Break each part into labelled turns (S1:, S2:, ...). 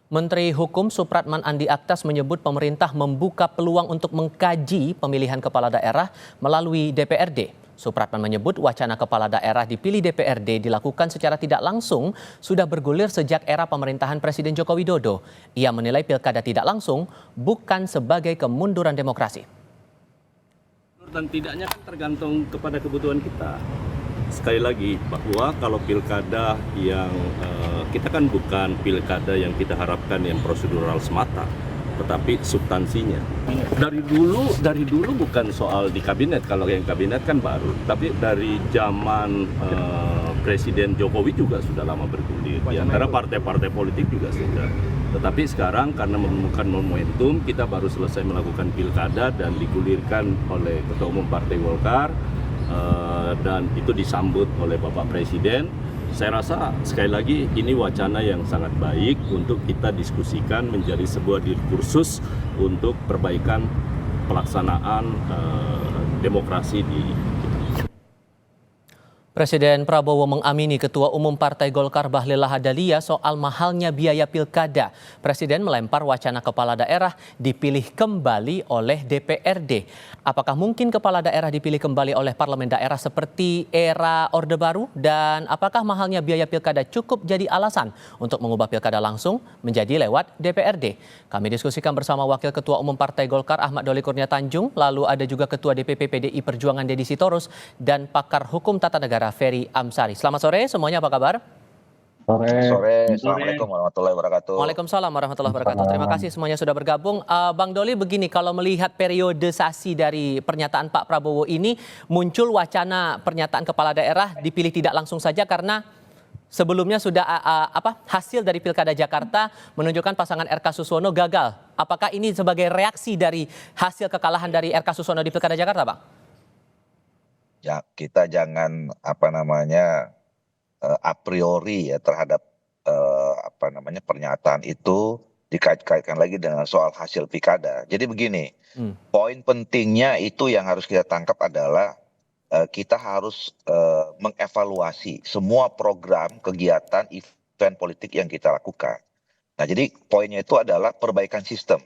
S1: Menteri Hukum Supratman Andi Aktas menyebut pemerintah membuka peluang untuk mengkaji pemilihan kepala daerah melalui DPRD. Supratman menyebut wacana kepala daerah dipilih DPRD dilakukan secara tidak langsung sudah bergulir sejak era pemerintahan Presiden Joko Widodo. Ia menilai pilkada tidak langsung bukan sebagai kemunduran demokrasi.
S2: Dan tidaknya kan tergantung kepada kebutuhan kita. Sekali lagi bahwa kalau pilkada yang kita kan bukan pilkada yang kita harapkan yang prosedural semata, tetapi substansinya. Dari dulu bukan soal di kabinet, kalau yang kabinet kan baru, tapi dari zaman Presiden Jokowi juga sudah lama bergulir. Di antara partai-partai politik juga sudah. Tetapi sekarang karena menemukan momentum, kita baru selesai melakukan pilkada dan digulirkan oleh Ketua Umum Partai Golkar. Dan itu disambut oleh Bapak Presiden. Saya rasa sekali lagi ini wacana yang sangat baik untuk kita diskusikan menjadi sebuah diskursus untuk perbaikan pelaksanaan demokrasi di kita.
S1: Presiden Prabowo mengamini Ketua Umum Partai Golkar Bahlil Lahadalia soal mahalnya biaya pilkada. Presiden melempar wacana kepala daerah dipilih kembali oleh DPRD. Apakah mungkin kepala daerah dipilih kembali oleh parlemen daerah seperti era Orde Baru? Dan apakah mahalnya biaya pilkada cukup jadi alasan untuk mengubah pilkada langsung menjadi lewat DPRD? Kami diskusikan bersama Wakil Ketua Umum Partai Golkar Ahmad Doli Kurnia Tanjung, lalu ada juga Ketua DPP PDI Perjuangan Deddy Sitorus, dan pakar hukum tata negara Ferry Amsari. Selamat sore semuanya, apa kabar?
S3: Sore. Assalamualaikum warahmatullahi wabarakatuh.
S1: Waalaikumsalam warahmatullahi wabarakatuh. Terima kasih semuanya sudah bergabung. Bang Doli, begini, kalau melihat periodisasi dari pernyataan Pak Prabowo ini, muncul wacana pernyataan kepala daerah dipilih tidak langsung saja karena sebelumnya sudah hasil dari Pilkada Jakarta menunjukkan pasangan RK Suswono gagal. Apakah ini sebagai reaksi dari hasil kekalahan dari RK Suswono di Pilkada Jakarta, Bang?
S3: Ya, kita jangan a priori ya terhadap pernyataan itu dikait-kaitkan lagi dengan soal hasil pilkada. Jadi begini, poin pentingnya itu yang harus kita tangkap adalah kita harus mengevaluasi semua program, kegiatan, event politik yang kita lakukan. Nah, jadi poinnya itu adalah perbaikan sistem.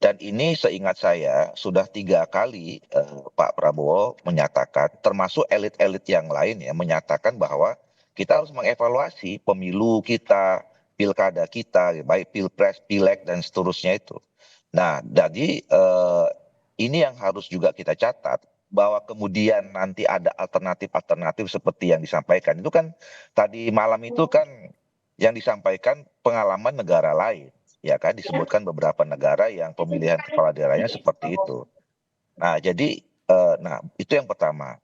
S3: Dan ini seingat saya sudah 3 kali Pak Prabowo menyatakan, termasuk elit-elit yang lain ya, menyatakan bahwa kita harus mengevaluasi pemilu kita, pilkada kita, baik pilpres, pileg, dan seterusnya itu. Nah, jadi ini yang harus juga kita catat, bahwa kemudian nanti ada alternatif-alternatif seperti yang disampaikan. Itu kan tadi malam itu kan yang disampaikan pengalaman negara lain. Ya kan, disebutkan beberapa negara yang pemilihan kepala daerahnya seperti itu. Nah, jadi itu yang pertama.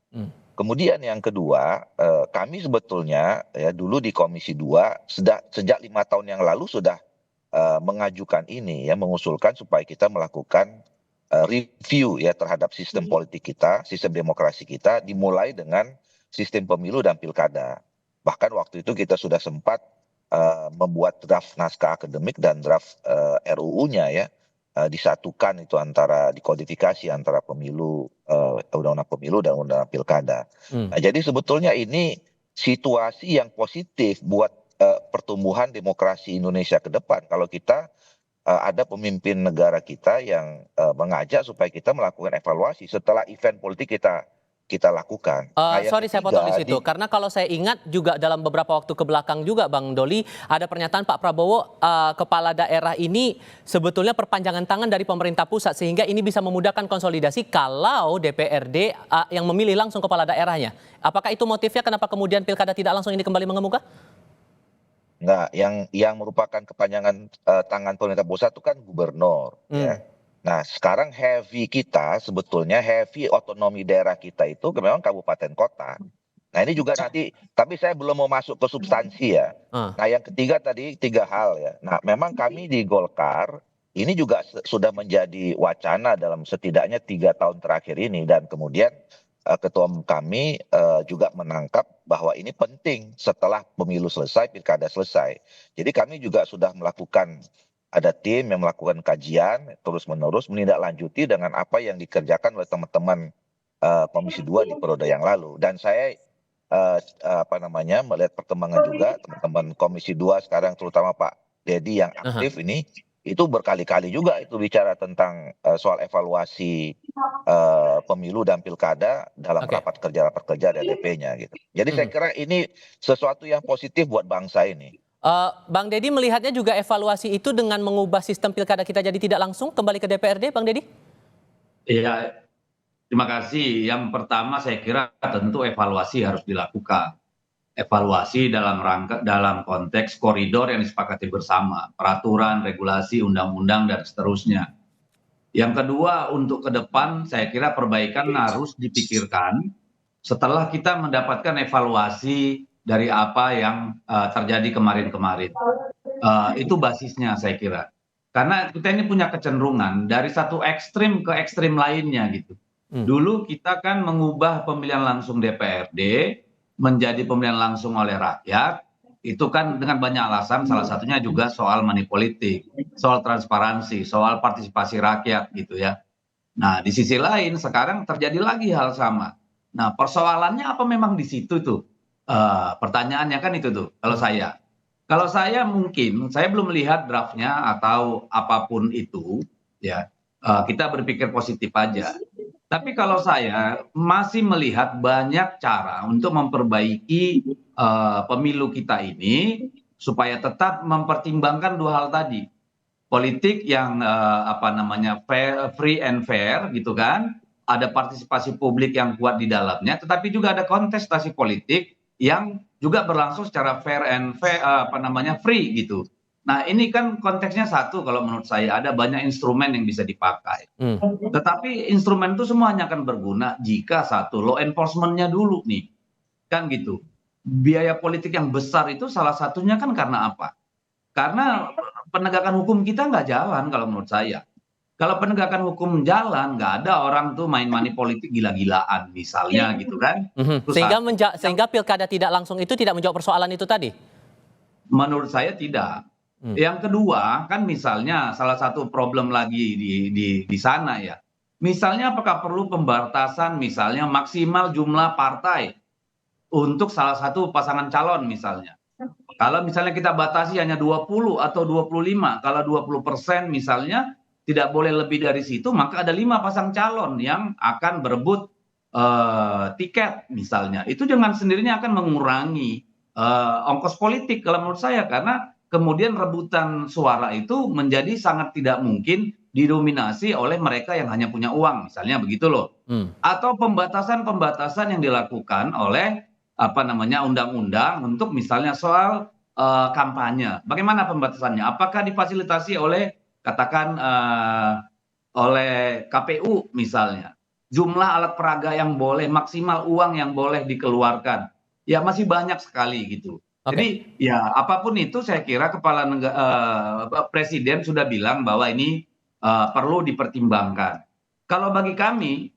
S3: Kemudian yang kedua, kami sebetulnya ya dulu di Komisi 2 sejak 5 tahun yang lalu sudah mengajukan ini ya, mengusulkan supaya kita melakukan review ya terhadap sistem politik kita, sistem demokrasi kita, dimulai dengan sistem pemilu dan pilkada. Bahkan waktu itu kita sudah sempat membuat draft naskah akademik dan draft RUU-nya ya, disatukan itu antara dikodifikasi antara pemilu, undang-undang pemilu dan undang-undang pilkada. Nah, jadi sebetulnya ini situasi yang positif buat pertumbuhan demokrasi Indonesia ke depan kalau kita ada pemimpin negara kita yang mengajak supaya kita melakukan evaluasi setelah event politik kita lakukan.
S1: Sorry saya potong di situ, karena kalau saya ingat juga dalam beberapa waktu ke belakang juga Bang Doli, ada pernyataan Pak Prabowo, kepala daerah ini sebetulnya perpanjangan tangan dari pemerintah pusat, sehingga ini bisa memudahkan konsolidasi kalau DPRD yang memilih langsung kepala daerahnya. Apakah itu motifnya kenapa kemudian pilkada tidak langsung ini kembali mengemuka?
S3: Enggak, yang merupakan kepanjangan tangan pemerintah pusat itu kan gubernur. Ya. Nah, sekarang sebetulnya heavy otonomi daerah kita itu memang kabupaten kota. Nah, ini juga nanti, tapi saya belum mau masuk ke substansi ya. Nah, yang ketiga tadi 3 hal ya. Nah, memang kami di Golkar ini juga sudah menjadi wacana dalam setidaknya 3 tahun terakhir ini, dan kemudian ketua umum kami juga menangkap bahwa ini penting setelah pemilu selesai, pilkada selesai. Jadi kami juga sudah melakukan, ada tim yang melakukan kajian terus-menerus menindaklanjuti dengan apa yang dikerjakan oleh teman-teman Komisi 2 di periode yang lalu. Dan saya melihat perkembangan juga teman-teman Komisi 2 sekarang, terutama Pak Dedi yang aktif ini itu berkali-kali juga itu bicara tentang soal evaluasi pemilu dan pilkada dalam
S1: Oke.
S3: rapat kerja DDP-nya gitu. Jadi saya kira ini sesuatu yang positif buat bangsa ini.
S1: Bang Dedi melihatnya juga evaluasi itu dengan mengubah sistem pilkada kita jadi tidak langsung kembali ke DPRD, Bang Dedi?
S4: Iya, terima kasih. Yang pertama saya kira tentu evaluasi harus dilakukan. Evaluasi dalam konteks koridor yang disepakati bersama, peraturan, regulasi, undang-undang dan seterusnya. Yang kedua, untuk ke depan saya kira perbaikan harus dipikirkan setelah kita mendapatkan evaluasi dari apa yang terjadi kemarin-kemarin. Itu basisnya saya kira. Karena kita ini punya kecenderungan dari satu ekstrim ke ekstrim lainnya gitu. Dulu kita kan mengubah pemilihan langsung DPRD menjadi pemilihan langsung oleh rakyat, itu kan dengan banyak alasan, salah satunya juga soal money politik, soal transparansi, soal partisipasi rakyat gitu ya. Nah, di sisi lain sekarang terjadi lagi hal sama. Nah, persoalannya apa memang di situ tuh? Pertanyaannya kan itu tuh, kalau saya. Kalau saya mungkin, saya belum melihat draftnya atau apapun itu, ya kita berpikir positif aja. Tapi kalau saya masih melihat banyak cara untuk memperbaiki pemilu kita ini supaya tetap mempertimbangkan dua hal tadi. Politik yang free and fair gitu kan, ada partisipasi publik yang kuat di dalamnya, tetapi juga ada kontestasi politik yang juga berlangsung secara fair and free gitu. Nah, ini kan konteksnya satu kalau menurut saya, ada banyak instrumen yang bisa dipakai. Tetapi instrumen itu semua hanya akan berguna jika satu, law enforcement-nya dulu nih. Kan gitu. Biaya politik yang besar itu salah satunya kan karena apa? Karena penegakan hukum kita nggak jalan kalau menurut saya. Kalau penegakan hukum jalan, nggak ada orang tuh main money politik gila-gilaan misalnya gitu kan.
S1: Sehingga pilkada tidak langsung itu tidak menjawab persoalan itu tadi?
S4: Menurut saya tidak. Yang kedua kan misalnya salah satu problem lagi di sana ya. Misalnya apakah perlu pembatasan misalnya maksimal jumlah partai untuk salah satu pasangan calon misalnya. Kalau misalnya kita batasi hanya 20 atau 25, kalau 20% misalnya tidak boleh lebih dari situ, maka ada 5 pasang calon yang akan berebut tiket misalnya. Itu dengan sendirinya akan mengurangi ongkos politik kalau menurut saya, karena kemudian rebutan suara itu menjadi sangat tidak mungkin didominasi oleh mereka yang hanya punya uang, misalnya begitu loh. Atau pembatasan-pembatasan yang dilakukan oleh undang-undang untuk misalnya soal kampanye. Bagaimana pembatasannya? Apakah difasilitasi oleh katakan oleh KPU misalnya? Jumlah alat peraga yang boleh, maksimal uang yang boleh dikeluarkan. Ya masih banyak sekali gitu. Jadi ya apapun itu saya kira Presiden sudah bilang bahwa ini perlu dipertimbangkan. Kalau bagi kami,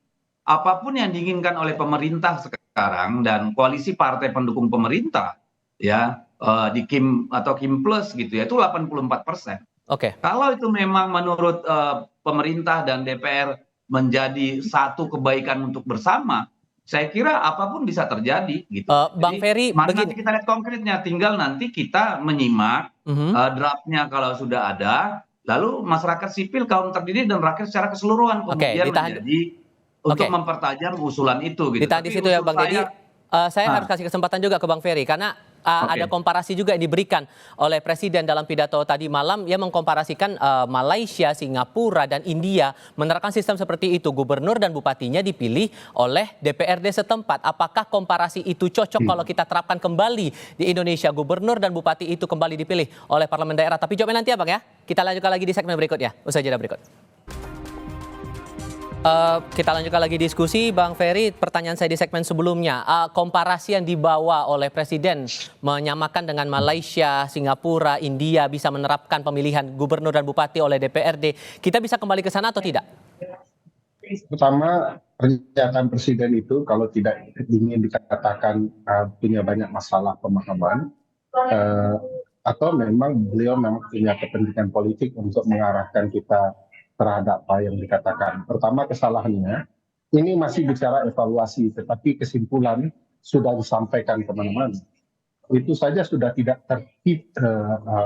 S4: apapun yang diinginkan oleh pemerintah sekarang dan koalisi partai pendukung pemerintah, ya di Kim atau Kim Plus gitu ya, itu 84%. Kalau itu memang menurut pemerintah dan DPR menjadi satu kebaikan untuk bersama, saya kira apapun bisa terjadi gitu.
S1: Bang Ferry,
S4: nanti kita lihat konkretnya, tinggal nanti kita menyimak draftnya kalau sudah ada, lalu masyarakat sipil, kaum terdidik dan rakyat secara keseluruhan kemudian menjadi untuk mempertajam usulan itu gitu.
S1: Ditahan di situ ya Bang Dedi. Saya harus kasih kesempatan juga ke Bang Ferry karena ada komparasi juga yang diberikan oleh Presiden dalam pidato tadi malam. Ia mengkomparasikan Malaysia, Singapura, dan India menerapkan sistem seperti itu. Gubernur dan bupatinya dipilih oleh DPRD setempat. Apakah komparasi itu cocok kalau kita terapkan kembali di Indonesia? Gubernur dan bupati itu kembali dipilih oleh parlemen daerah. Tapi jawabnya nanti ya Bang ya. Kita lanjutkan lagi di segmen berikutnya. Usai jeda berikut. Kita lanjutkan lagi diskusi, Bang Ferry. Pertanyaan saya di segmen sebelumnya, komparasi yang dibawa oleh Presiden menyamakan dengan Malaysia, Singapura, India bisa menerapkan pemilihan gubernur dan bupati oleh DPRD. Kita bisa kembali ke sana atau tidak?
S5: Pertama, pernyataan Presiden itu kalau tidak ingin dikatakan punya banyak masalah pemahaman, atau memang beliau memang punya kepentingan politik untuk mengarahkan kita terhadap apa yang dikatakan. Pertama, kesalahannya ini masih bicara evaluasi, tetapi kesimpulan sudah disampaikan kemana-mana. itu saja sudah tidak tertib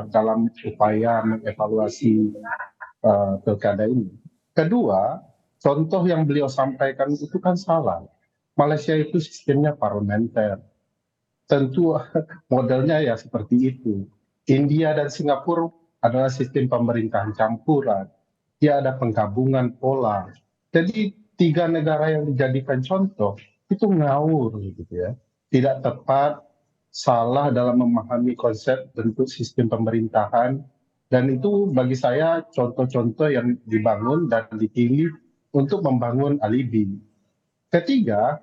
S5: dalam upaya mengevaluasi pilkada ini. Kedua, contoh yang beliau sampaikan itu kan salah. Malaysia itu sistemnya parlementer. Tentu modelnya ya seperti itu. India dan Singapura adalah sistem pemerintahan campuran. Dia ada penggabungan pola. Jadi 3 negara yang dijadikan contoh itu ngawur gitu ya. Tidak tepat, salah dalam memahami konsep bentuk sistem pemerintahan, dan itu bagi saya contoh-contoh yang dibangun dan dipilih untuk membangun alibi. Ketiga,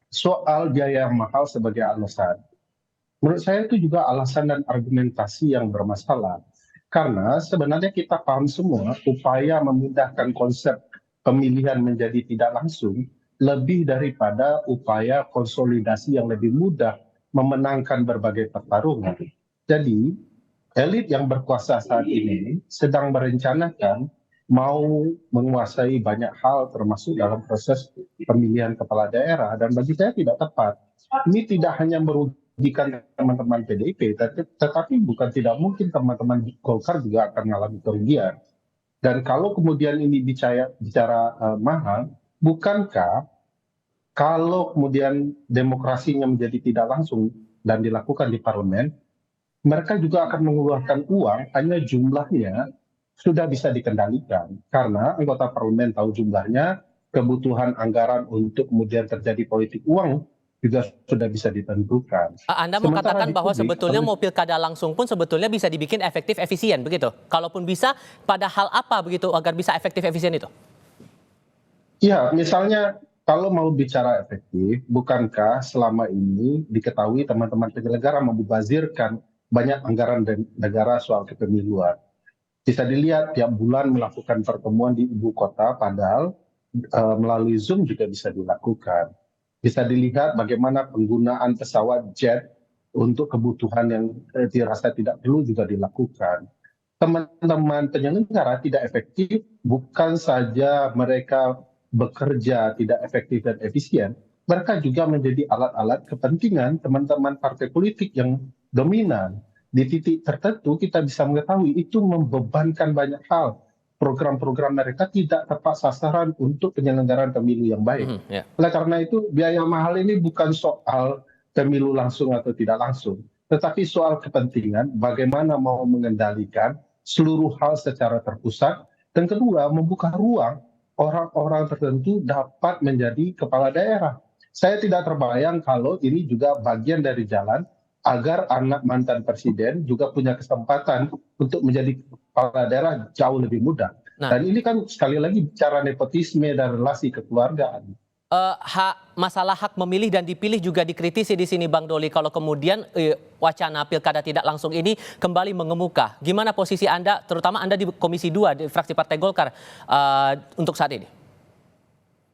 S5: soal biaya yang mahal sebagai alasan. Menurut saya itu juga alasan dan argumentasi yang bermasalah. Karena sebenarnya kita paham semua upaya memindahkan konsep pemilihan menjadi tidak langsung lebih daripada upaya konsolidasi yang lebih mudah memenangkan berbagai pertarungan. Jadi, elit yang berkuasa saat ini sedang merencanakan mau menguasai banyak hal termasuk dalam proses pemilihan kepala daerah, dan bagi saya tidak tepat. Ini tidak hanya merugikan teman-teman PDIP, tetapi bukan tidak mungkin teman-teman Golkar juga akan mengalami kerugian. Dan kalau kemudian ini bicara mahal, bukankah kalau kemudian demokrasinya menjadi tidak langsung dan dilakukan di parlemen, mereka juga akan mengeluarkan uang, hanya jumlahnya sudah bisa dikendalikan. Karena anggota parlemen tahu jumlahnya, kebutuhan anggaran untuk kemudian terjadi politik uang juga sudah bisa ditentukan.
S1: Anda mau
S5: Sementara
S1: katakan
S5: di
S1: bahwa
S5: publik,
S1: sebetulnya mau pilkada langsung pun sebetulnya bisa dibikin efektif efisien begitu? Kalaupun bisa, pada hal apa begitu agar bisa efektif efisien itu?
S5: ya, misalnya kalau mau bicara efektif, bukankah selama ini diketahui teman-teman penyelenggara membazirkan banyak anggaran negara soal kepemiluan? Bisa dilihat tiap bulan melakukan pertemuan di ibu kota, padahal melalui Zoom juga bisa dilakukan. Bisa dilihat bagaimana penggunaan pesawat jet untuk kebutuhan yang dirasa tidak perlu juga dilakukan. Teman-teman penyelenggara tidak efektif, bukan saja mereka bekerja tidak efektif dan efisien, mereka juga menjadi alat-alat kepentingan teman-teman partai politik yang dominan. Di titik tertentu kita bisa mengetahui itu membebankan banyak hal. Program-program mereka tidak tepat sasaran untuk penyelenggaraan pemilu yang baik. Oleh karena itu, biaya mahal ini bukan soal pemilu langsung atau tidak langsung, tetapi soal kepentingan, bagaimana mau mengendalikan seluruh hal secara terpusat, dan kedua, membuka ruang orang-orang tertentu dapat menjadi kepala daerah. Saya tidak terbayang kalau ini juga bagian dari jalan agar anak mantan presiden juga punya kesempatan untuk menjadi kepala daerah jauh lebih mudah. Dan ini kan sekali lagi bicara nepotisme dan relasi kekeluargaan.
S1: Masalah hak memilih dan dipilih juga dikritisi di sini Bang Doli kalau kemudian wacana pilkada tidak langsung ini kembali mengemuka. Gimana posisi Anda, terutama Anda di Komisi 2 di fraksi Partai Golkar untuk saat ini?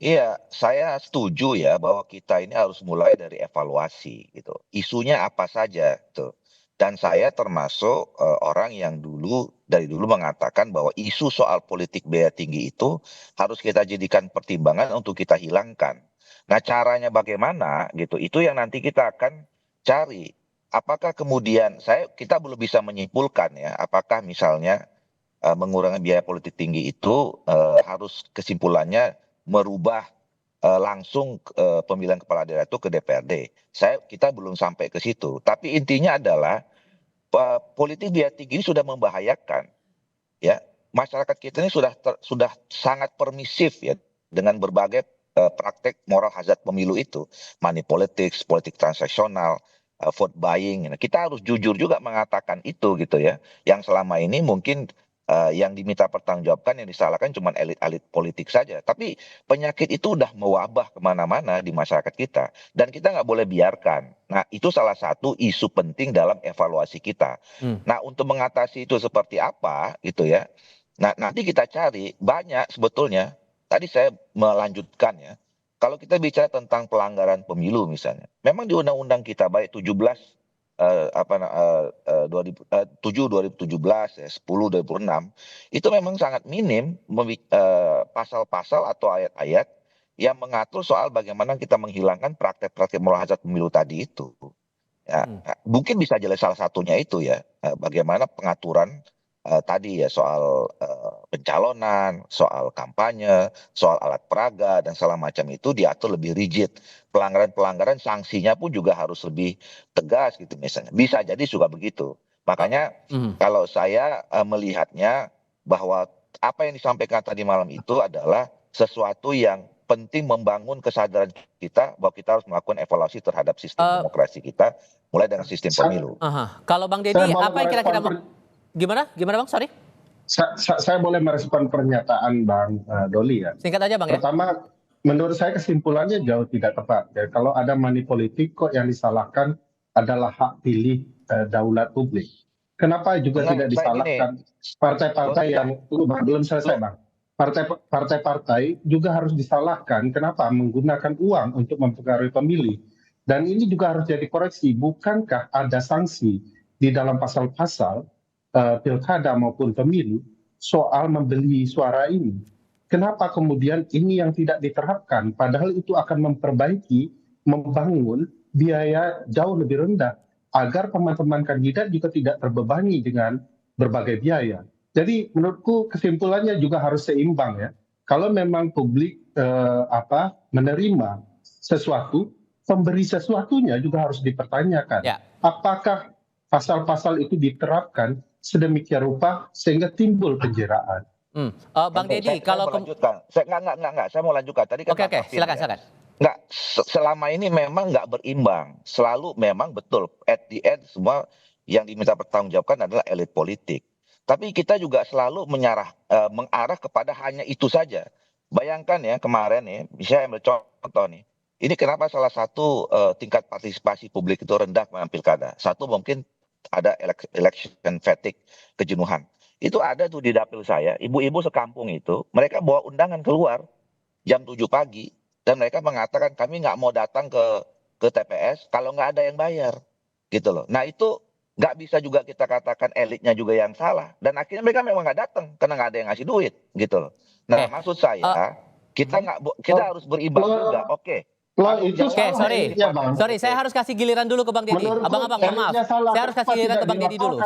S3: Iya, saya setuju ya bahwa kita ini harus mulai dari evaluasi gitu. Isunya apa saja tuh. Dan saya termasuk orang yang dari dulu mengatakan bahwa isu soal politik biaya tinggi itu harus kita jadikan pertimbangan untuk kita hilangkan. Nah, caranya bagaimana gitu, itu yang nanti kita akan cari. Apakah kemudian kita belum bisa menyimpulkan ya, apakah misalnya mengurangi biaya politik tinggi itu harus kesimpulannya merubah langsung pemilihan kepala daerah itu ke DPRD. Kita belum sampai ke situ. Tapi intinya adalah politik biaya tinggi ini sudah membahayakan, ya. Masyarakat kita ini sudah sangat permisif ya dengan berbagai praktek moral hazard pemilu itu, money politics, politik transaksional, vote buying. Nah, kita harus jujur juga mengatakan itu gitu ya. Yang selama ini mungkin yang diminta pertanggungjawabkan, yang disalahkan cuma elit-elit politik saja. Tapi penyakit itu udah mewabah kemana-mana di masyarakat kita. Dan kita nggak boleh biarkan. Nah, itu salah satu isu penting dalam evaluasi kita. Nah, untuk mengatasi itu seperti apa gitu ya. Nah, nanti kita cari banyak sebetulnya. Tadi saya melanjutkan ya. Kalau kita bicara tentang pelanggaran pemilu misalnya. Memang di undang-undang kita baik 7 2017 ya, 10 2006 itu memang sangat minim pasal-pasal atau ayat-ayat yang mengatur soal bagaimana kita menghilangkan praktek-praktek moral hazard pemilu tadi itu. Ya, mungkin bisa jadi salah satunya itu ya, bagaimana pengaturan tadi ya soal pencalonan, soal kampanye, soal alat peraga dan segala macam itu diatur lebih rigid. Pelanggaran-pelanggaran sanksinya pun juga harus lebih tegas gitu misalnya. Bisa jadi juga begitu. Makanya kalau saya melihatnya bahwa apa yang disampaikan tadi malam itu adalah sesuatu yang penting membangun kesadaran kita bahwa kita harus melakukan evaluasi terhadap sistem demokrasi kita, mulai dengan sistem pemilu.
S1: Kalau Bang
S5: Saya
S1: Deddy,
S5: boleh
S1: apa yang kira-kira gimana Bang? Sorry.
S5: Saya boleh merespon pernyataan Bang Doli ya.
S1: Singkat aja Bang ya.
S5: Pertama, menurut saya kesimpulannya jauh tidak tepat. Ya. Kalau ada money politik kok yang disalahkan adalah hak pilih daulat publik. Kenapa juga tidak disalahkan partai-partai yang belum selesai Bang. Partai-partai juga harus disalahkan kenapa menggunakan uang untuk mempengaruhi pemilih. Dan ini juga harus jadi koreksi. Bukankah ada sanksi di dalam pasal-pasal pilkada maupun pemilu soal membeli suara ini? Kenapa kemudian ini yang tidak diterapkan? Padahal itu akan memperbaiki, membangun biaya jauh lebih rendah agar teman-teman kandidat juga tidak terbebani dengan berbagai biaya. Jadi menurutku kesimpulannya juga harus seimbang ya. Kalau memang publik menerima sesuatu, pemberi sesuatunya juga harus dipertanyakan. Ya. Apakah pasal-pasal itu diterapkan sedemikian rupa sehingga timbul penjeraan?
S1: Bang Deddy, kalau
S3: saya mau lanjutkan. Tadi kan
S1: Oke, silakan.
S3: Nggak, selama ini memang nggak berimbang. Selalu memang betul, at the end semua yang diminta pertanggungjawabkan adalah elit politik. Tapi kita juga selalu mengarah kepada hanya itu saja. Bayangkan ya kemarin ya, misalnya ambil contoh nih. Ini kenapa salah satu tingkat partisipasi publik itu rendah dalam pilkada. Satu mungkin ada election fatigue, kejenuhan. Itu ada tuh di dapil saya, ibu-ibu sekampung itu, mereka bawa undangan keluar jam 7 pagi. Dan mereka mengatakan kami nggak mau datang ke TPS kalau nggak ada yang bayar. Gitu loh. Nah itu nggak bisa juga kita katakan elitnya juga yang salah. Dan akhirnya mereka memang nggak datang karena nggak ada yang ngasih duit. Gitu loh. Nah maksud saya, kita harus berimbang juga. Oke.
S1: Sorry, saya harus kasih giliran dulu ke Bang Deddy. Abang-abang, maaf. Saya harus kasih giliran ke Bang Deddy dulu,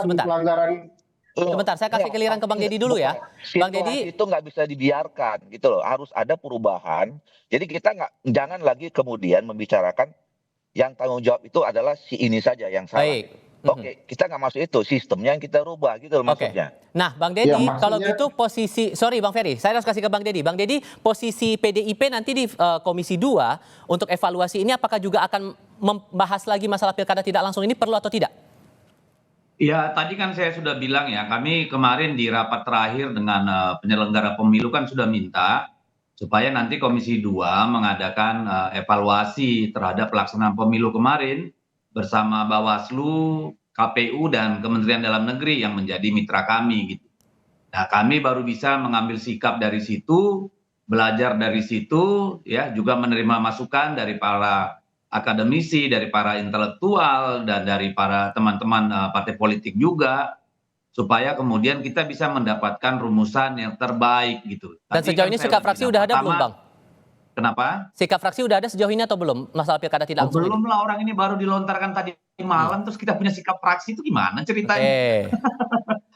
S1: sebentar, saya kasih giliran ke Bang Deddy dulu ya. Bang Deddy,
S3: itu nggak bisa dibiarkan gitu loh, harus ada perubahan. Jadi kita jangan lagi kemudian membicarakan yang tanggung jawab itu adalah si ini saja yang salah. Baik. Oke, kita nggak masuk itu, sistemnya yang kita rubah gitu loh maksudnya.
S1: Nah, Bang Deddy, kalau gitu sorry Bang Ferry, saya harus kasih ke Bang Deddy. Bang Deddy, posisi PDIP nanti di Komisi 2 untuk evaluasi ini apakah juga akan membahas lagi masalah pilkada tidak langsung ini perlu atau tidak?
S4: Ya, tadi kan saya sudah bilang ya, kami kemarin di rapat terakhir dengan penyelenggara pemilu kan sudah minta supaya nanti Komisi 2 mengadakan evaluasi terhadap pelaksanaan pemilu kemarin bersama Bawaslu, KPU, dan Kementerian Dalam Negeri yang menjadi mitra kami gitu. Nah, kami baru bisa mengambil sikap dari situ, belajar dari situ, ya, juga menerima masukan dari para akademisi, dari para intelektual, dan dari para teman-teman partai politik juga, supaya kemudian kita bisa mendapatkan rumusan yang terbaik gitu.
S1: Dan sejauh ini sikap fraksi udah ada belum, Bang?
S4: Kenapa?
S1: Sikap fraksi udah ada sejauh ini atau belum masalah pilkada tidak langsung?
S4: Belum lah, orang ini baru dilontarkan tadi malam, terus kita punya sikap fraksi itu gimana ceritanya?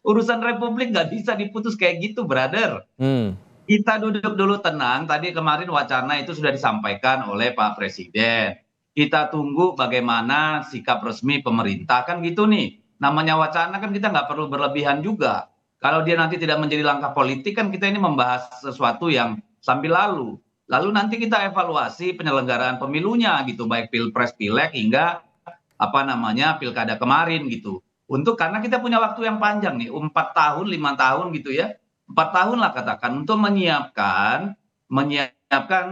S4: Urusan Republik nggak bisa diputus kayak gitu, brother. Kita duduk dulu tenang. Tadi kemarin wacana itu sudah disampaikan oleh Pak Presiden. Kita tunggu bagaimana sikap resmi pemerintah kan gitu nih. Namanya wacana kan kita nggak perlu berlebihan juga. Kalau dia nanti tidak menjadi langkah politik kan kita ini membahas sesuatu yang sambil lalu. Lalu nanti kita evaluasi penyelenggaraan pemilunya gitu, baik pilpres, pileg hingga pilkada kemarin gitu. Karena kita punya waktu yang panjang nih, 4 tahun, 5 tahun gitu ya. 4 tahun lah katakan untuk menyiapkan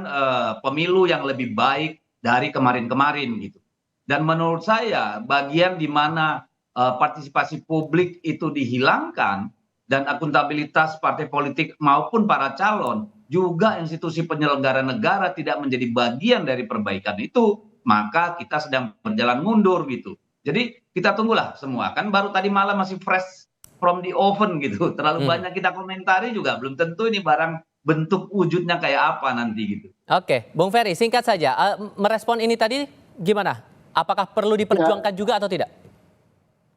S4: pemilu yang lebih baik dari kemarin-kemarin gitu. Dan menurut saya bagian di mana partisipasi publik itu dihilangkan dan akuntabilitas partai politik maupun para calon juga institusi penyelenggara negara tidak menjadi bagian dari perbaikan itu, maka kita sedang berjalan mundur gitu. Jadi kita tunggulah semua, kan baru tadi malam masih fresh from the oven gitu. Terlalu banyak kita komentari juga belum tentu ini barang bentuk wujudnya kayak apa nanti gitu.
S1: Oke, Bung Ferry singkat saja, merespon ini tadi gimana? Apakah perlu diperjuangkan juga atau tidak?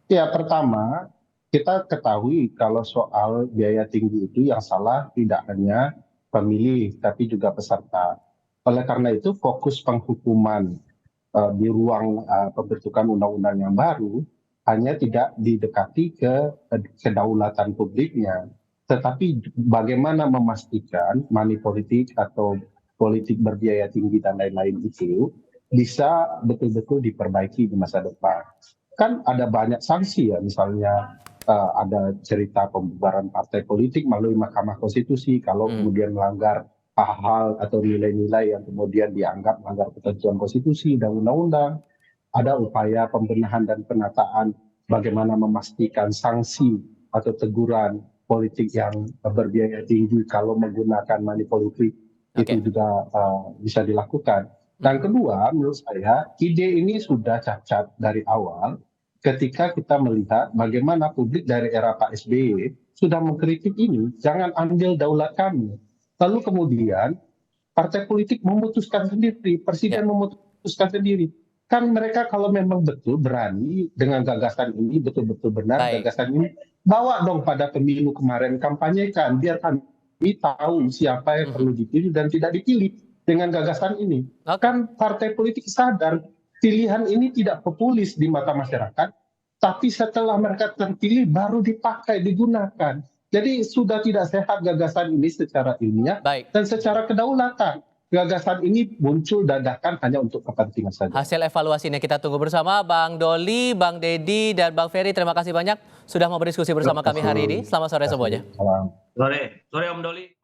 S5: Ya, pertama, kita ketahui kalau soal biaya tinggi itu yang salah tidak hanya pemilih, tapi juga peserta. Oleh karena itu, fokus penghukuman di ruang pembentukan undang-undang yang baru hanya tidak didekati ke kedaulatan publiknya, tetapi bagaimana memastikan money politik atau politik berbiaya tinggi dan lain-lain itu bisa betul-betul diperbaiki di masa depan. Kan ada banyak sanksi ya, misalnya ada cerita pembubaran partai politik melalui Mahkamah Konstitusi kalau kemudian melanggar hal-hal atau nilai-nilai yang kemudian dianggap melanggar ketentuan konstitusi dan undang-undang. Ada upaya pembenahan dan penataan bagaimana memastikan sanksi atau teguran politik yang berbiaya tinggi kalau menggunakan money politik itu juga bisa dilakukan. Dan kedua, menurut saya ide ini sudah cacat dari awal ketika kita melihat bagaimana publik dari era Pak SBY sudah mengkritik ini, jangan ambil daulat kami. Lalu kemudian partai politik memutuskan sendiri, presiden memutuskan sendiri. Kan mereka kalau memang betul berani dengan gagasan ini, betul-betul benar gagasan ini, bawa dong pada pemilu kemarin, kampanyekan, biar kami tahu siapa yang perlu dipilih dan tidak dipilih dengan gagasan ini. Kan partai politik sadar pilihan ini tidak populis di mata masyarakat, tapi setelah mereka terpilih baru dipakai, digunakan. Jadi sudah tidak sehat gagasan ini secara ilmiah dan secara kedaulatan. Gagasan ini muncul dadakan hanya untuk kepentingan saja.
S1: Hasil evaluasinya kita tunggu bersama. Bang Doli, Bang Dedi, dan Bang Ferry, terima kasih banyak sudah mau berdiskusi bersama kami hari ini. Selamat sore semuanya.
S4: Sore Om Doli.